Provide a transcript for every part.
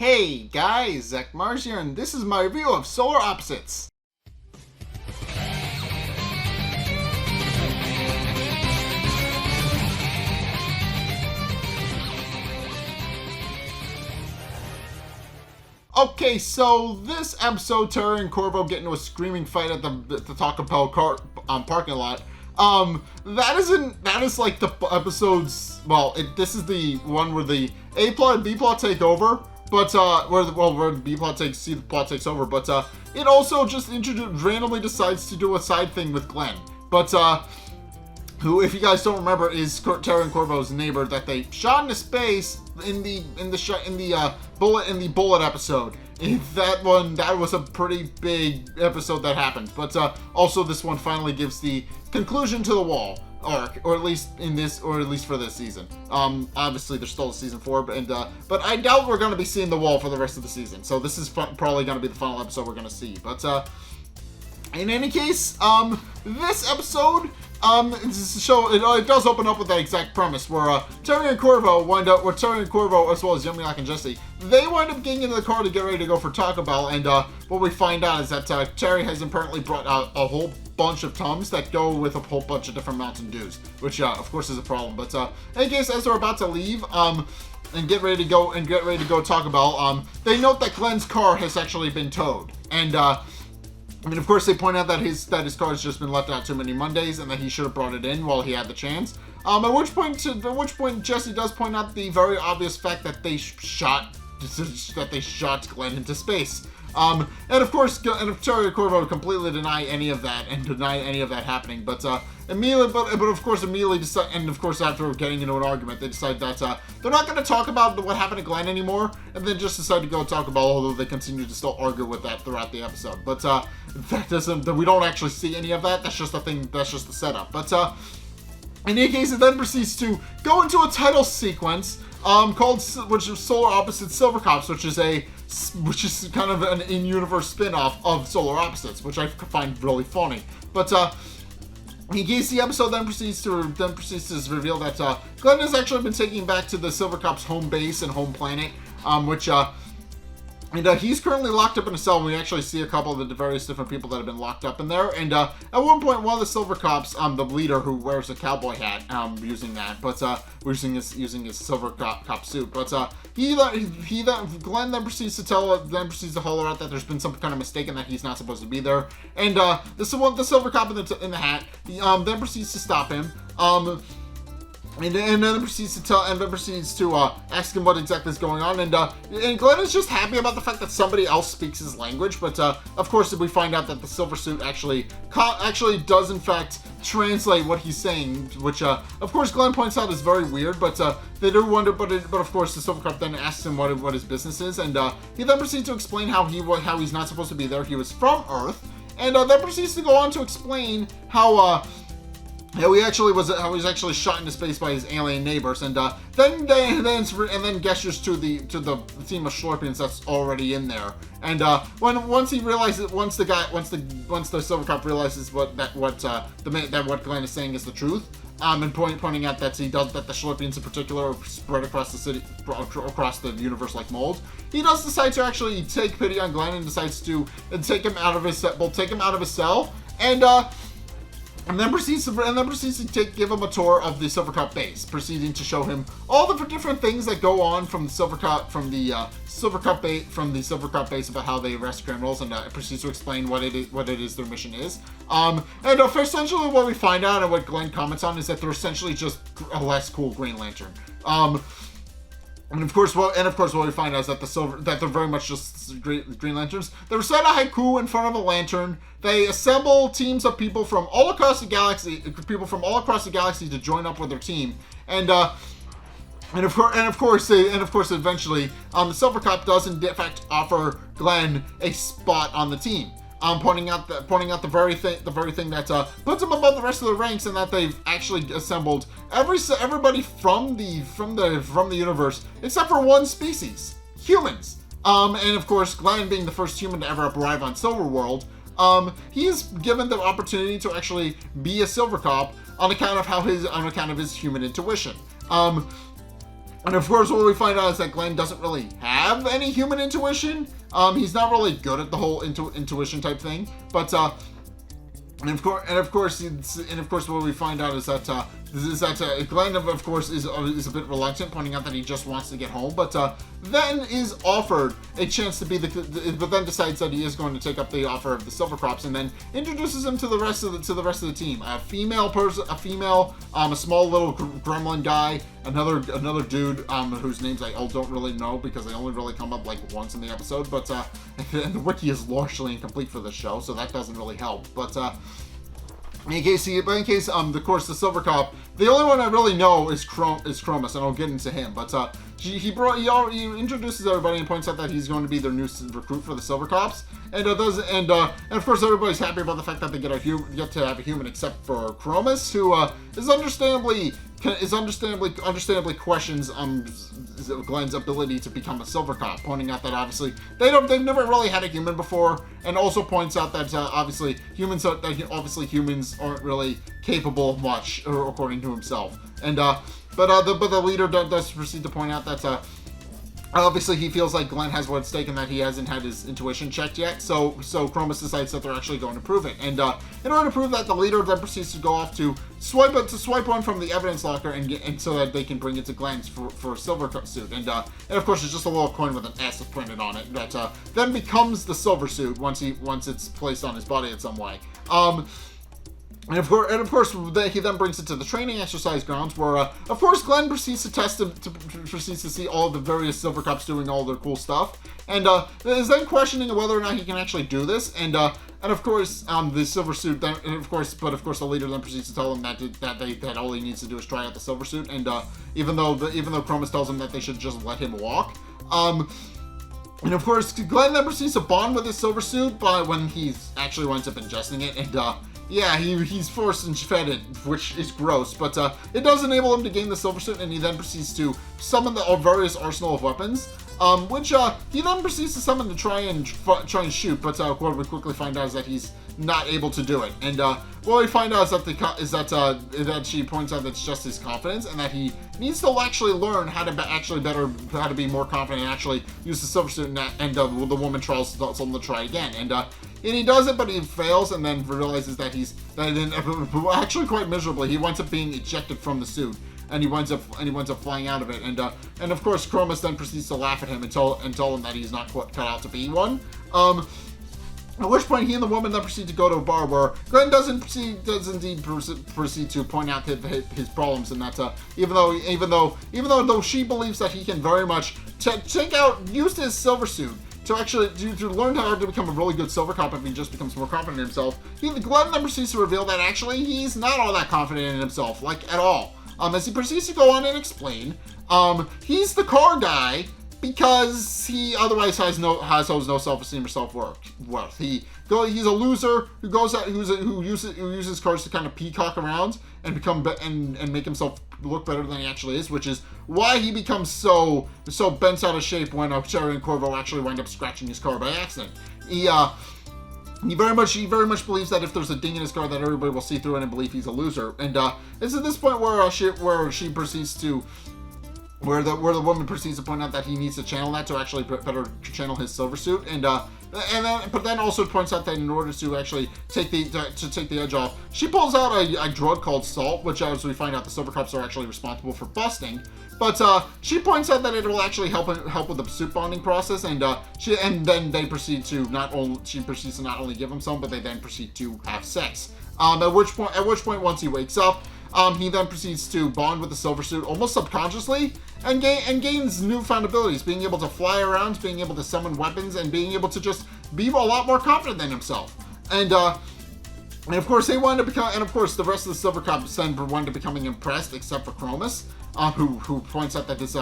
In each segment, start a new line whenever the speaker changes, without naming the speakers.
Hey guys, Zack here, and this is my review of Solar Opposites. Okay, so this episode, Cherie and Korvo get into a screaming fight at the Taco Bell parking lot. That is like the episodes. Well, this is the one where the A plot and B plot take over, but where the B plot takes C plot takes over. But it also just randomly decides to do a side thing with Glenn. But who, if you guys don't remember, is Cherie and Korvo's neighbor that they shot into space in the bullet episode. That was a pretty big episode that happened. But also this one finally gives the conclusion to the wall arc, or at least for this season. Obviously there's still a season 4, but I doubt we're going to be seeing the wall for the rest of the season. So this is probably going to be the final episode we're going to see. But in any case, this episode, it does open up with that exact premise where Cherie and Korvo as well as Zack and Jesse, they wind up getting into the car to get ready to go for Taco Bell, and what we find out is that Cherie has apparently brought out a whole bunch of Tums that go with a whole bunch of different Mountain Dews, which of course is a problem. But in any case, as they're about to leave, and get ready to go Taco Bell, they note that Glenn's car has actually been towed, and of course, they point out that his car has just been left out too many Mondays, and that he should have brought it in while he had the chance. At which point Jesse does point out the very obvious fact that they shot Glenn into space. And of course, Cherie and Korvo completely deny any of that happening. But immediately decide, and of course after getting into an argument, they decide that they're not going to talk about what happened to Glenn anymore, and then just decide to go talk about, although they continue to still argue with that throughout the episode. But we don't actually see any of that. That's just a thing. That's just the setup. But in any case, it then proceeds to go into a title sequence which is Solar Opposites Silvercops, which is kind of an in-universe spin-off of Solar Opposites, which I find really funny. But in case the episode then proceeds to reveal that Glenn has actually been taken back to the Silvercops home base and home planet, he's currently locked up in a cell. We actually see a couple of the various different people that have been locked up in there. And at one point, one of the Silvercops, the leader who wears a cowboy hat, using his Silvercop suit. But Glenn then proceeds to holler out that there's been some kind of mistake and that he's not supposed to be there. And the Silvercop in the hat, then proceeds to stop him. And then proceeds to ask him what exactly is going on, and Glenn is just happy about the fact that somebody else speaks his language. But of course, we find out that the Silver Suit actually does in fact translate what he's saying, which of course Glenn points out is very weird. But they do wonder. But of course, the Silvercup then asks him what his business is, and he then proceeds to explain how he's not supposed to be there. He was from Earth, and then proceeds to go on to explain how he was actually shot into space by his alien neighbors, and then gestures to the team of Slorpians that's already in there. And once the Silvercup realizes what Glenn is saying is the truth, and pointing out that the Slorpians in particular are spread across the city, across the universe like mold, he does decide to actually take pity on Glenn and decides to take him out of his cell, and then proceeds to give him a tour of the Silvercup base, proceeding to show him all the different things that go on from the Silvercup base about how they arrest criminals, and proceeds to explain what it is their mission is. For essentially what we find out and what Glenn comments on is that they're essentially just a less cool Green Lantern. And of course, what we find out is that they're very much just Green Lanterns. They recite a haiku in front of a lantern. They assemble teams of people from all across the galaxy to join up with their team. And of course, eventually, the Silvercup does in fact offer Glenn a spot on the team. Pointing out the very thing that puts them above the rest of the ranks, and that they've actually assembled everybody from the universe except for one species, humans. And of course, Glenn being the first human to ever arrive on Silverworld, he's given the opportunity to actually be a Silvercop on account of his human intuition. And of course, what we find out is that Glenn doesn't really have any human intuition. He's not really good at the whole intuition type thing. But and of course, what we find out is that Glenn, of course, is a bit reluctant, pointing out that he just wants to get home, but then is offered a chance to be but then decides that he is going to take up the offer of the Silvercops, and then introduces him to the rest of the team. A female, a small little gremlin guy, another dude whose names I don't really know because they only really come up like once in the episode, but and the wiki is largely incomplete for this show, so that doesn't really help. But of course, the Silvercop, the only one I really know is Chromus, and I'll get into him. But he introduces everybody and points out that he's going to be their new recruit for the Silvercops, and of course everybody's happy about the fact that they get to have a human, except for Chromus, who is understandably questions Glenn's ability to become a Silvercop, pointing out that obviously they've never really had a human before, and also points out that obviously humans aren't really capable of much, according to himself. And but the leader does proceed to point out that obviously he feels like Glenn has what's at stake and that he hasn't had his intuition checked yet, so Chromus decides that they're actually going to prove it. And in order to prove that, the leader then proceeds to go off to swipe one from the evidence locker and so that they can bring it to Glenn's for a silver suit. And of course it's just a little coin with an S printed on it that then becomes the silver suit once it's placed on his body in some way. And of course, he then brings it to the training exercise grounds, where of course Glenn proceeds to see all of the various Silvercops doing all their cool stuff, and is then questioning whether or not he can actually do this. And of course, the silver suit. Then, of course, the leader then proceeds to tell him that all he needs to do is try out the silver suit. And even though Chromus tells him that they should just let him walk. And of course, Glenn then proceeds to bond with his silver suit, but when he actually winds up ingesting it, and yeah, he's forced and fed it, which is gross, but it does enable him to gain the silver suit, and he then proceeds to summon the various arsenal of weapons, which he then proceeds to summon to try and shoot, but what we quickly find out is that he's not able to do it. And what we find out is that she points out that it's just his confidence, and that he needs to actually learn how to be more confident and actually use the silver suit. And the woman tries to try again, and he does it, but he fails, and then realizes that actually quite miserably. He winds up being ejected from the suit, and he winds up flying out of it. And of course, Chromus then proceeds to laugh at him and tell him that he's not cut out to be one. At which point, he and the woman then proceed to go to a bar where Glenn does indeed proceed to point out his problems, and that even though she believes that he can very much use his silver suit to actually to learn how to become a really good Silvercop if he just becomes more confident in himself, Glenn then proceeds to reveal that actually he's not all that confident in himself, like at all. As he proceeds to go on and explain, he's the car guy because he otherwise has no self-esteem or self-worth. He's a loser who uses cars to kind of peacock around and make himself look better than he actually is, which is why he becomes so bent out of shape when Cherie and Korvo actually wind up scratching his car by accident. He very much believes that if there's a ding in his car, that everybody will see through it and believe he's a loser. And it's at this point where she proceeds to. Where the woman proceeds to point out that he needs to channel that to actually better channel his silver suit, but then also points out that in order to actually take the edge off, she pulls out a drug called salt, which, as we find out, the Silvercops are actually responsible for busting. But she points out that it will actually help with the suit bonding process, and then they proceed to not only give him some, but they then proceed to have sex. At which point, once he wakes up, he then proceeds to bond with the silver suit almost subconsciously, and gains newfound abilities, being able to fly around, being able to summon weapons, and being able to just be a lot more confident than himself. And of course the rest of the Silvercops then wind up becoming impressed, except for Chromus, who points out that he's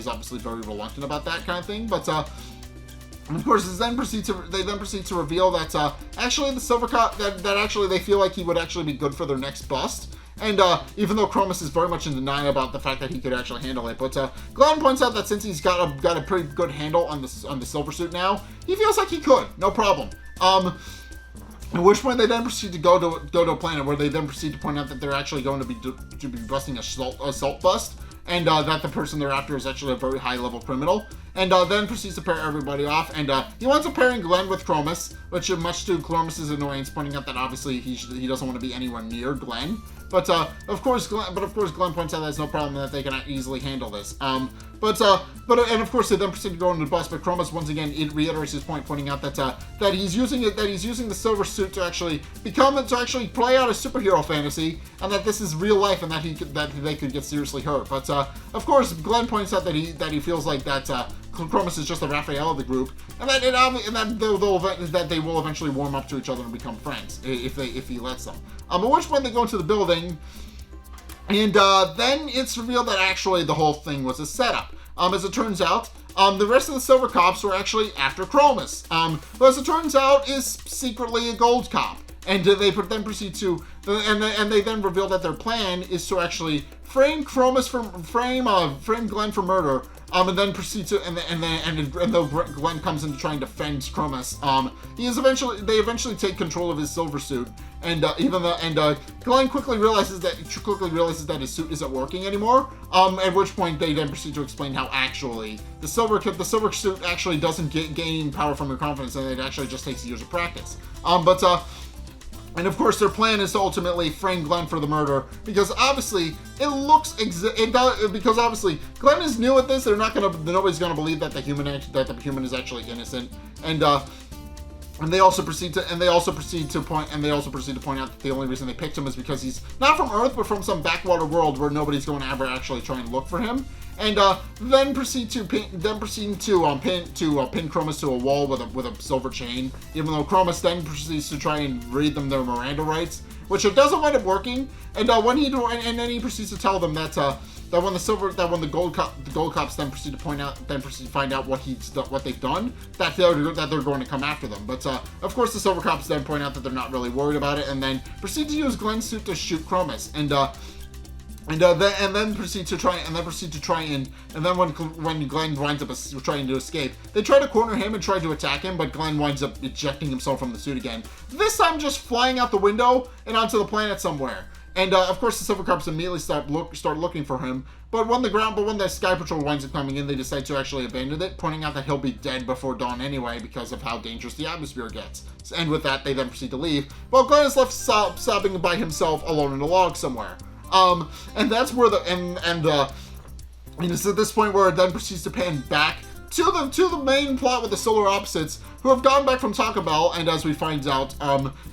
obviously very reluctant about that kind of thing. But of course, they then proceed to reveal that actually the Silvercop that actually they feel like he would actually be good for their next bust. And even though Chromus is very much in denial about the fact that he could actually handle it, but Glenn points out that since he's got a pretty good handle on the silver suit now, he feels like he could, no problem. At which point they then proceed to go to a planet where they then proceed to point out that they're actually going to be busting a salt bust. and that the person they're after is actually a very high-level criminal. And then proceeds to pair everybody off, and he winds up pairing Glenn with Chromis, which much to Chromis' annoyance, pointing out that obviously he doesn't want to be anywhere near Glenn. But of course Glenn points out that's no problem, that they can easily handle this. And of course they then proceed to go into the bus. But Chromis once again reiterates his point, pointing out that he's using the silver suit to actually play out a superhero fantasy, and that this is real life, and that they could get seriously hurt. But of course Glenn points out that he feels like that Chromis is just the Raphael of the group, and that they will eventually warm up to each other and become friends if he lets them. At which point they go into the building, and then it's revealed that actually the whole thing was a setup. As it turns out, the rest of the Silvercops were actually after Chromis, who, as it turns out, is secretly a gold cop. And they then proceed to, and they then reveal that their plan is to actually frame Glenn for murder, and then proceed to, and though Glenn comes in to try and defend Chromis, they eventually take control of his silver suit, and Glenn quickly realizes that his suit isn't working anymore. At which point they then proceed to explain how actually the silver suit actually doesn't gain power from your confidence, and it actually just takes years of practice. And of course, their plan is to ultimately frame Glenn for the murder, because obviously because obviously Glenn is new at this. Nobody's gonna believe that the human is actually innocent, and they also proceed to point out that the only reason they picked him is because he's not from Earth, but from some backwater world where nobody's going to ever actually try and look for him. And then proceed to pin Chromis to a wall with a silver chain, even though Chromis then proceeds to try and read them their Miranda rights, which it doesn't wind up working. And then he proceeds to tell them that when the gold cops then proceed to find out what they've done, that they're going to come after them. But of course the Silvercops then point out that they're not really worried about it, and then proceed to use Glenn's suit to shoot Chromis, and then proceed to try and then when Glenn winds up trying to escape, they try to corner him and try to attack him, but Glenn winds up ejecting himself from the suit again. This time just flying out the window and onto the planet somewhere. And of course the Silvercops immediately start looking for him, but when the Sky Patrol winds up coming in, they decide to actually abandon it, pointing out that he'll be dead before dawn anyway because of how dangerous the atmosphere gets. And with that, they then proceed to leave, while Glenn is left sobbing by himself alone in a log somewhere. And that's where it's at this point where it then proceeds to pan back to the main plot with the Solar Opposites, who have gone back from Taco Bell, and as we find out,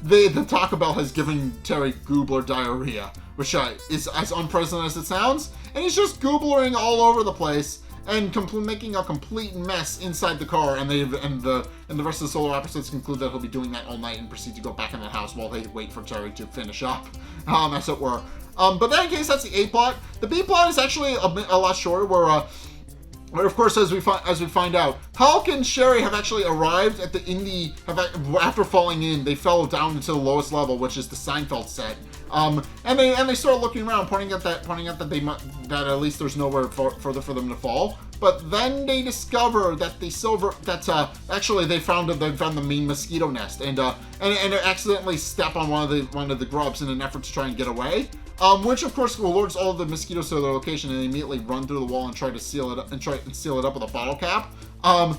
the Taco Bell has given Terry Goobler diarrhea, which is as unprecedented as it sounds, and he's just gooblering all over the place and making a complete mess inside the car, and the rest of the Solar Opposites conclude that he'll be doing that all night and proceed to go back in the house while they wait for Terry to finish up, as it were. But in any case, that's the A plot. The B plot is actually a lot shorter, where of course, as we find out, Halk and Cherie have actually arrived after falling in. They fell down into the lowest level, which is the Seinfeld set. And they start looking around, pointing out that at least there's nowhere further for them to fall. But then they discover that actually they found the main mosquito nest, and accidentally step on one of the grubs in an effort to try and get away. Which of course alerts all of the mosquitoes to their location, and they immediately run through the wall and try to seal it up with a bottle cap. At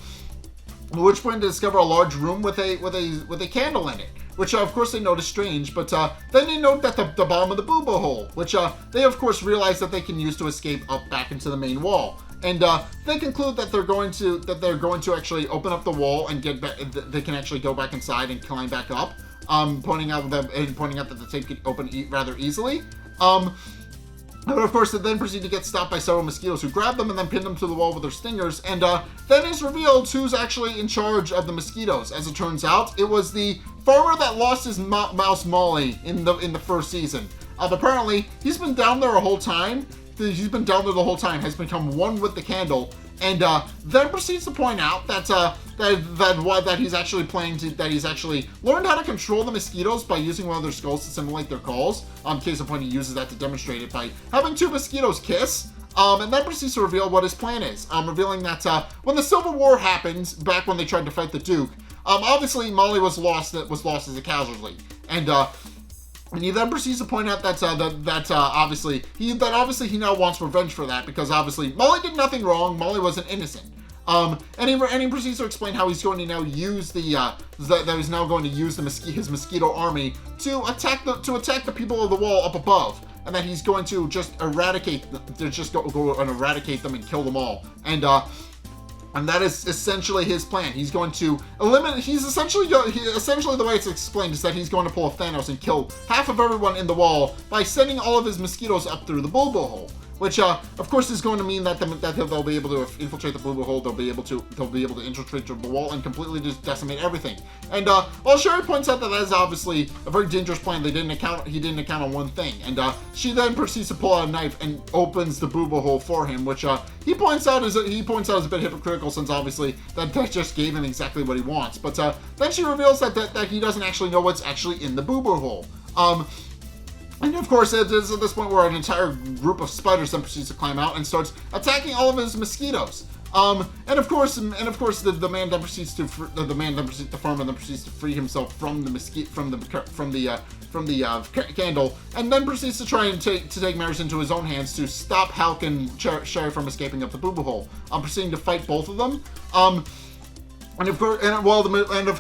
which point they discover a large room with a candle in it, which of course they notice strange. But then they note that the bottom of the boobo hole, which they of course realize that they can use to escape up back into the main wall. And they conclude that they're going to actually open up the wall and they can actually go back inside and climb back up. Pointing out that the tape could open rather easily. But of course, they then proceed to get stopped by several mosquitoes who grab them and then pin them to the wall with their stingers. And then it's revealed who's actually in charge of the mosquitoes. As it turns out, it was the farmer that lost his mouse Molly in the first season. Apparently, he's been down there the whole time. Has become one with the candle, and then proceeds to point out that he's actually learned how to control the mosquitoes by using one of their skulls to simulate their calls. Case in point, he uses that to demonstrate it by having two mosquitoes kiss. And then proceeds to reveal what his plan is, revealing that when the Civil War happened, back when they tried to fight the Duke, obviously Molly was lost as a casualty, and And he then proceeds to point out that obviously he now wants revenge for that, because obviously Molly did nothing wrong. Molly wasn't innocent. And he proceeds to explain how he's going to now use his mosquito army to attack the people of the wall up above, and that he's going to just eradicate them and kill them all. And that is essentially his plan. He's going to eliminate. Essentially the way it's explained is that he's going to pull a Thanos and kill half of everyone in the wall by sending all of his mosquitoes up through the boobo hole. Which, of course, is going to mean that they'll be able to infiltrate the boobo hole. They'll be able to infiltrate the wall and completely just decimate everything. And while Cherie points out that is obviously a very dangerous plan, he didn't account on one thing. And she then proceeds to pull out a knife and opens the boobo hole for him, which he points out is a bit hypocritical, since obviously that just gave him exactly what he wants. But then she reveals that he doesn't actually know what's actually in the boobo hole. And of course, it is at this point where an entire group of spiders then proceeds to climb out and starts attacking all of his mosquitoes. And of course, the farmer then proceeds to free himself from the candle, and then proceeds to try and take matters into his own hands to stop Halk and Cherie from escaping up the boobo hole. Proceeding to fight both of them. And of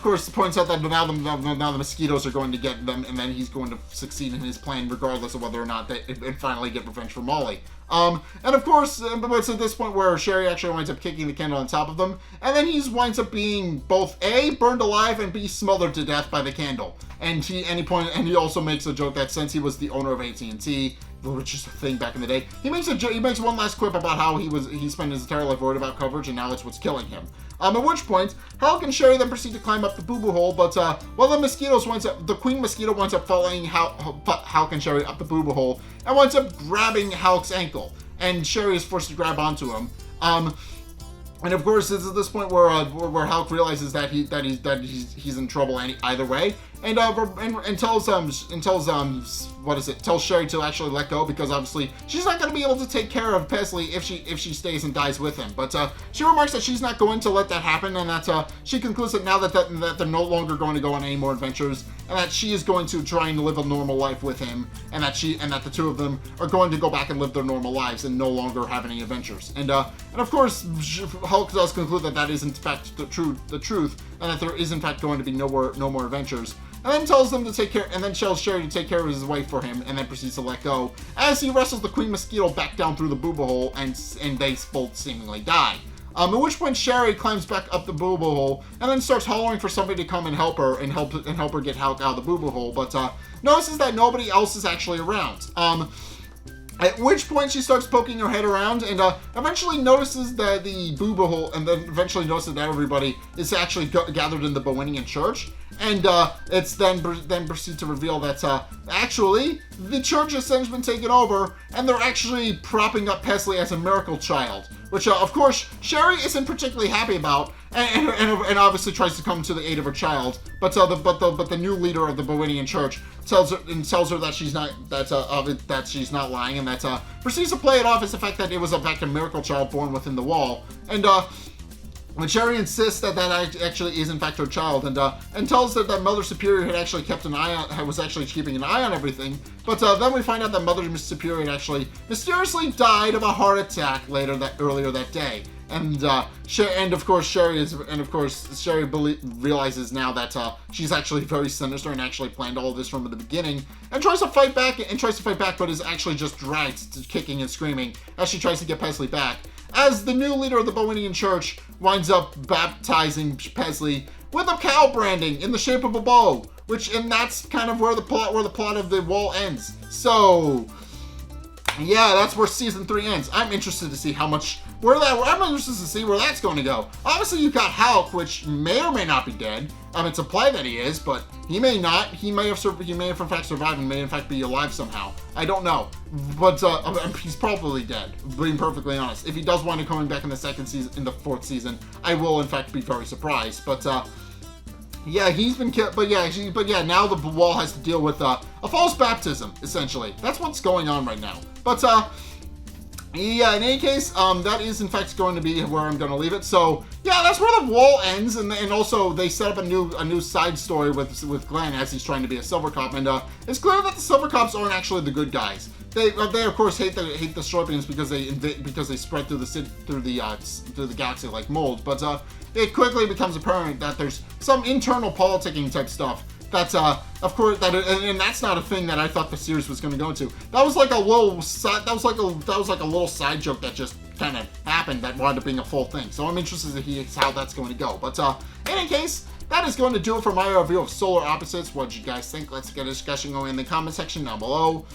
course, points out that now the mosquitoes are going to get them, and then he's going to succeed in his plan, regardless of whether or not they finally get revenge for Molly. And of course, it's at this point where Cherie actually winds up kicking the candle on top of them, and then he winds up being both A, burned alive, and B, smothered to death by the candle. And he also makes a joke that since he was the owner of AT&T, which is a thing back in the day, he makes one last quip about how he spent his entire life worried about coverage, and now it's what's killing him. At which point, Halk and Cherie then proceed to climb up the boo-boo hole, but the queen mosquito winds up following Halk and Cherie up the boo-boo hole, and winds up grabbing Halk's ankle, and Cherie is forced to grab onto him. And of course, it's at this point where Halk realizes that he's in trouble either way, and tells Cherie to actually let go, because obviously she's not going to be able to take care of Pesley if she stays and dies with him. But she remarks that she's not going to let that happen, and that she concludes that now that they're no longer going to go on any more adventures, and that she is going to try and live a normal life with him, and that the two of them are going to go back and live their normal lives and no longer have any adventures. And of course, Halk does conclude that is in fact the truth, and that there is in fact going to be no more adventures. And then tells Cherie to take care of his wife for him, and then proceeds to let go as he wrestles the queen mosquito back down through the boobo hole, and they both seemingly die. At which point Cherie climbs back up the boobo hole and then starts hollering for somebody to come and help her get Halk out of the boobo hole, but notices that nobody else is actually around. At which point she starts poking her head around, and eventually notices that the boobo hole, and then eventually notices that everybody is actually gathered in the Bowenian church. And it's then proceed to reveal that actually the church has since been taken over, and they're actually propping up Pesley as a miracle child, which of course Cherie isn't particularly happy about, and obviously tries to come to the aid of her child. But the new leader of the Bowenian church tells her that she's not lying, and that proceeds to play it off as the fact that it was in fact a miracle child born within the wall. And when Cherie insists that actually is in fact her child, and tells her that Mother Superior had actually was actually keeping an eye on everything, but then we find out that Mother Superior had actually mysteriously died of a heart attack earlier that day. And of course Cherie realizes now that she's actually very sinister and actually planned all of this from the beginning, and tries to fight back, but is actually just dragged to kicking and screaming as she tries to get Pesley back, as the new leader of the Bowenian church winds up baptizing Pesley with a cow branding in the shape of a bow, and that's kind of where the plot of the wall ends. So yeah, that's where season 3 ends. I'm interested to see I'm interested to see where that's going to go. Obviously, you've got Halk, which may or may not be dead. It's implied that he is, but he may not. He may have in fact survived and may in fact be alive somehow. I don't know, but he's probably dead. Being perfectly honest, if he does wind up coming back in the 4th season, I will in fact be very surprised. But yeah, he's been killed. But yeah, now the wall has to deal with a false baptism. Essentially, that's what's going on right now. But Yeah, in any case, that is in fact going to be where I'm going to leave it. So yeah, that's where the wall ends, and also they set up a new side story with Glenn as he's trying to be a Silvercop, and it's clear that the Silvercops aren't actually the good guys. They of course hate the Scorpions because they spread through the galaxy like mold, but it quickly becomes apparent that there's some internal politicking type stuff. That's of course and that's not a thing that I thought the series was going to go into. That was like a little side joke that just kind of happened that wound up being a full thing. So I'm interested to hear how that's going to go. But in any case, that is going to do it for my review of Solar Opposites. What did you guys think? Let's get a discussion going in the comment section down below,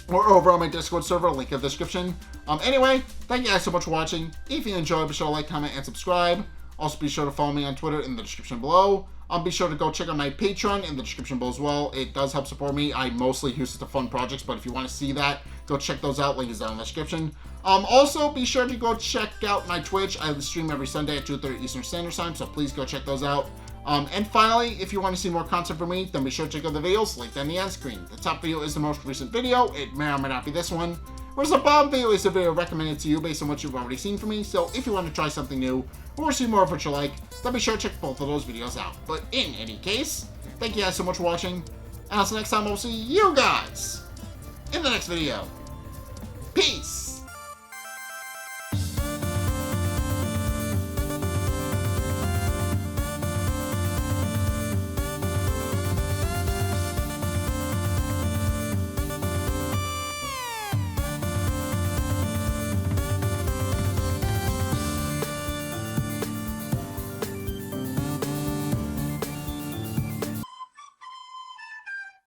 or over on my Discord server, link in the description. Anyway, thank you guys so much for watching. If you enjoyed, be sure to like, comment, and subscribe. Also, be sure to follow me on Twitter in the description below. Be sure to go check out my Patreon in the description below as well. It does help support me. I mostly use it to fund projects, but if you want to see that, go check those out. Link is down in the description. Also, be sure to go check out my Twitch. I stream every Sunday at 2:30 Eastern Standard Time, so please go check those out. And finally, if you want to see more content from me, then be sure to check out the videos linked on the end screen. The top video is the most recent video. It may or may not be this one. Whereas the bottom video is a video recommended to you based on what you've already seen from me. So if you want to try something new or see more of what you like, then be sure to check both of those videos out. But in any case, thank you guys so much for watching. And until next time, I'll see you guys in the next video. Peace!